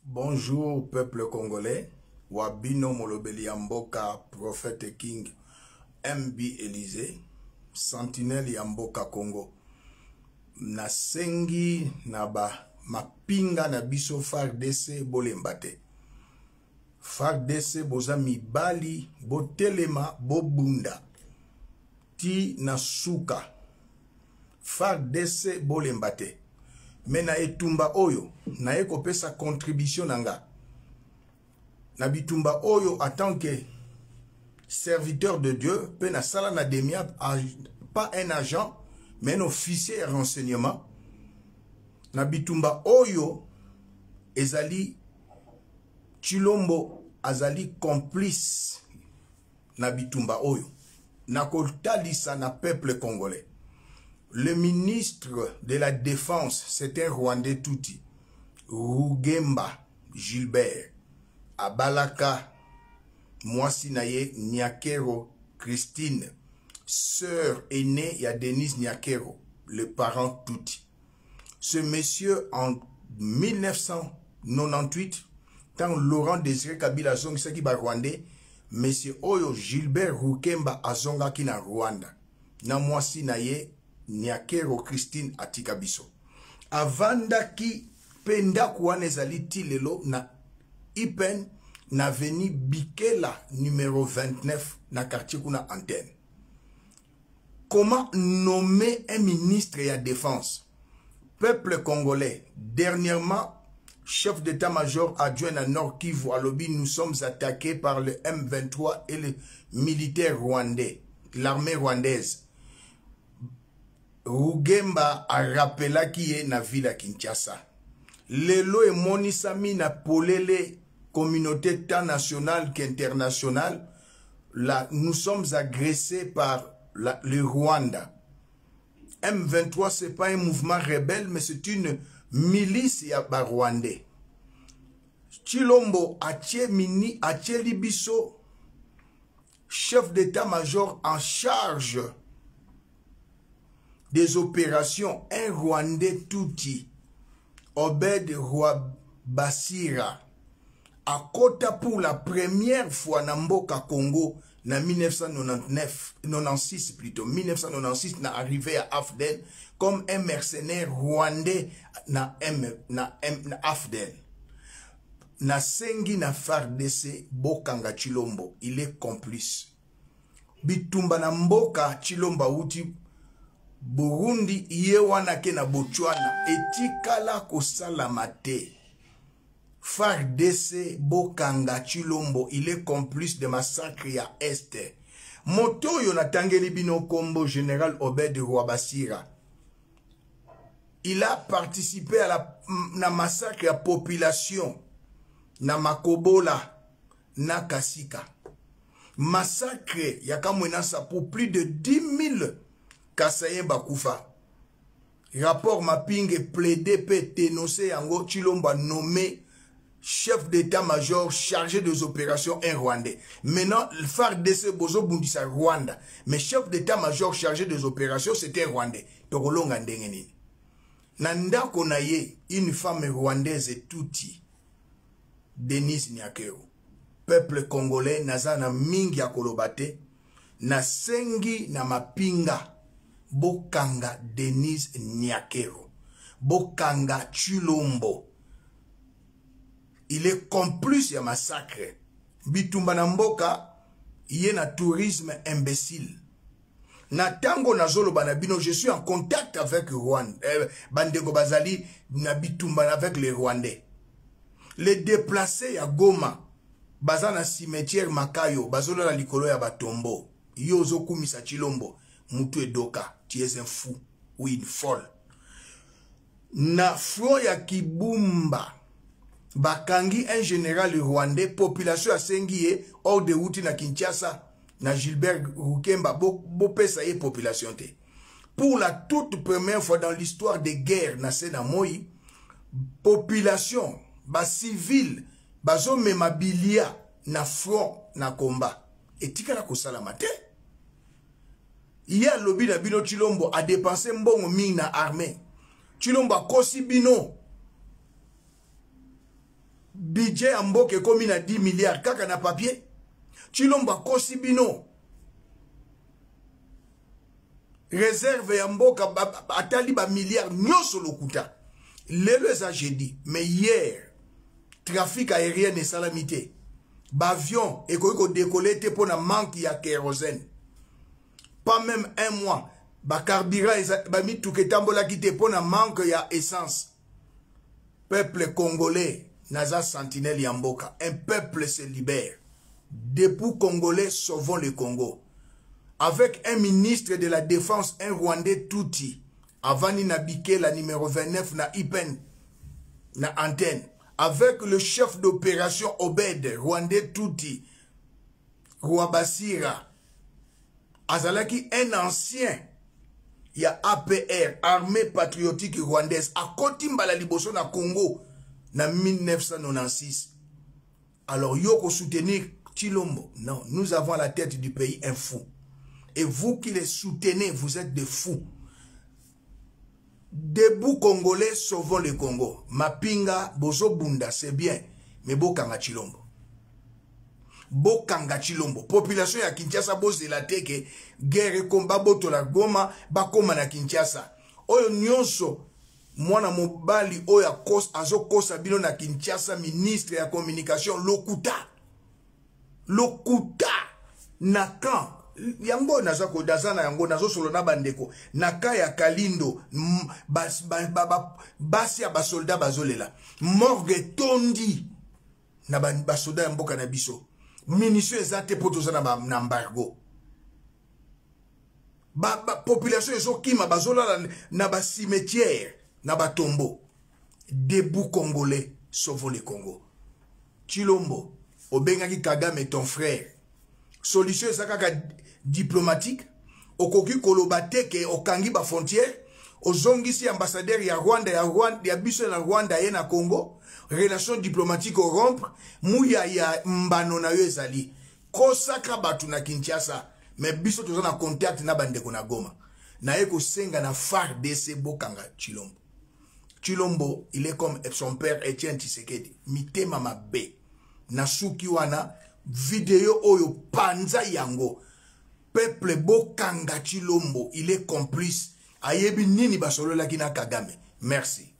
Bonjour peuple congolais, Wabino Molobeli Yamboka, prophète King, MB Élysée, sentinelle Yamboka Congo. Nasengi naba mapinga na biso FARDC bolembate. FARDC boza mibali botelema bobunda. Ti nasuka. FARDC bolembate. Mena etumba oyo na ekopesa contribution nanga. Na bitumba oyo en tant que serviteur de Dieu, pe na sala na demia, pas un agent, mais un officier de renseignement. Na bitumba oyo ezali Chilombo azali complice na bitumba oyo. Na koltalisa na peuple congolais. Le ministre de la Défense, c'est un Rwandais touti. Rugemba Gilbert. Abalaka Mwasinaye Nyakero Christine. Sœur aînée, il y a Denise Nyakero, le parent touti. Ce monsieur, en 1998, quand Laurent Désiré Kabila Zong, c'est qui va Rwandais, monsieur Oyo Gilbert Rukemba Azonga qui na Rwanda. Na Mwasinaye Nyakero Christine Atikabiso. Avanda ki penda kwane zali tilelo na Ipen na veni Bikela numéro 29 na quartier kuna antenne. Comment nommer un ministre et à défense? Peuple congolais, dernièrement, chef d'état-major adjoint à Nord Kivu à Lobi, nous sommes attaqués par le M23 et les militaires rwandais, l'armée rwandaise. Rugemba a rappelé qui est na ville Kinshasa. Lelo et monisami na polele communauté tant nationale qu'internationale. Là, nous sommes agressés par le Rwanda. M23, ce n'est pas un mouvement rebelle, mais c'est une milice rwandais. Chilombo Atie Libiso, chef d'état-major en charge des opérations, un Rwandais touti, Obed Rwabasira, à Kota pour la première fois na Mboka Congo, na 1996 plutôt, 1996 na arrivé à Afden comme un mercenaire rwandais na Afden. Na sengi na FARDC Bokanga Chilombo, il est complice. Bitumba na Mboka Chilomba uti Burundi yewana ke na Botswana etikala kosala mate. FARDC Bokanga Chilombo, il est complice de massacre à Est. Moto yo natangeli bino kombo général Obed Rwabasira. Il a participé à la massacre à population na Makobola na Kasika. Massacre yakamwenasa pour plus de 10 000 Kasaye Bakufa. Rapport mapping plaidé pe dénoncé yango Chilombo nommé chef d'état-major chargé des opérations un Rwandais. Maintenant, le FARDC Bozo Bundisa Rwanda. Mais chef d'état-major chargé des opérations, c'était un Rwandais. Tokolonga ndengenini. Nanda konaye, une femme rwandaise touti. Denise Nyakero. Peuple congolais, nazana mingi ya kolobate. Na sengi na mapinga. Bokanga Denise Nyakero. Bokanga Chilombo. Il est complice ya massacre. Bitumba na mboka, yé na tourisme imbécile. Na tango na zolo banabino, je suis en contact avec Rwanda. Bandego Bazali, na bitumba avec les Rwandais. Les déplacés ya Goma, bazana cimetière Makayo, bazolo la likolo ya batombo. Yozo kumisa Chilombo, mutu edoka, tu es un fou, ou une folle. Na fro ya Kibumba, Bakangi, un général rwandais, population à Sengie, hors de Outi na Kinshasa, na Gilbert Rukemba, Bopesa et population te. Pour la toute première fois dans l'histoire des guerres, na Senamoyi, population, ba civil, bazo memabilia, na front, na combat. Et tika la kosala mate. Hier, lobby na bino Chilombo a dépensé mbongo ming na armée. Chilombo a kosi bino. budget ya mboka ekomi na 10 milliards kaka na papier. Chilombo akosi bino. Réserve ya mboka atali ba milliards nyonso lokuta. Lelo eza jeudi, mais hier trafic aérien et salamité. Bavion eko décoller te pour na manque ya kérosène. Pas même un mois. Ba carburant ba mi tuketambola kite pour na manque ya essence. Peuple congolais naza sentinelle ya mboka. Un peuple se libère. Debout congolais sauvons le Congo. Avec un ministre de la défense, un Rwandais Touti. Avani Nabike, la numéro 29, na Ipen, na antenne. Avec le chef d'opération Obed, Rwandais Touti, Rwabasira. Azalaki, un ancien. Il y a APR, Armée Patriotique Rwandaise. A Kotimbala Liboso na Congo, na 1996. Alors, yoko soutenir Chilombo. Non, nous avons à la tête du pays un fou. Et vous qui les soutenez, vous êtes des fous. Debout Congolais, sauvons le Congo. Mapinga, Bozo Bunda, c'est bien. Mais Bokanga Chilombo. Bokanga Chilombo. Population ya Kinshasa, Boze la teke, guerre combat boto la goma, bakoma na Kinshasa. Oyo nyonso, mwana mobali, oya kos, azo kosa bino na Kinshasa, ministre ya communication, Lokuta. Lokuta. Nakan. Yango naza ko dazana yango nazo solo na bandeko naka ya Kalindo basi ya basoldat bazolela morgue tondi na basoldat ya mboka na biso munition ezate poto za na embargo population ezokima bazolala na ba cimetière na batombo. Debout congolais sauvons le Congo. Chilombo obengaki Kagame ton frère. Solution ezakaka diplomatique. Okoki kolobateke okangi ba frontière. Ozongisi ambassadeur ya Rwanda ya biso na Rwanda ye na Congo. Relation diplomatique au rompre. Muya ya mbano na yo ezali. Kosaka batu na Kinshasa. Mais biso toza na contact na bandeko na Goma. Na eko senga na FARDC bokanga Chilombo. Chilombo, il est comme son père Etienne Tshisekedi. Mitema mabe. Nasuki wana video oyo panza yango. Peuple bokanga Chilombo, il est complice. Ayebi nini basolo la kina Kagame. Merci.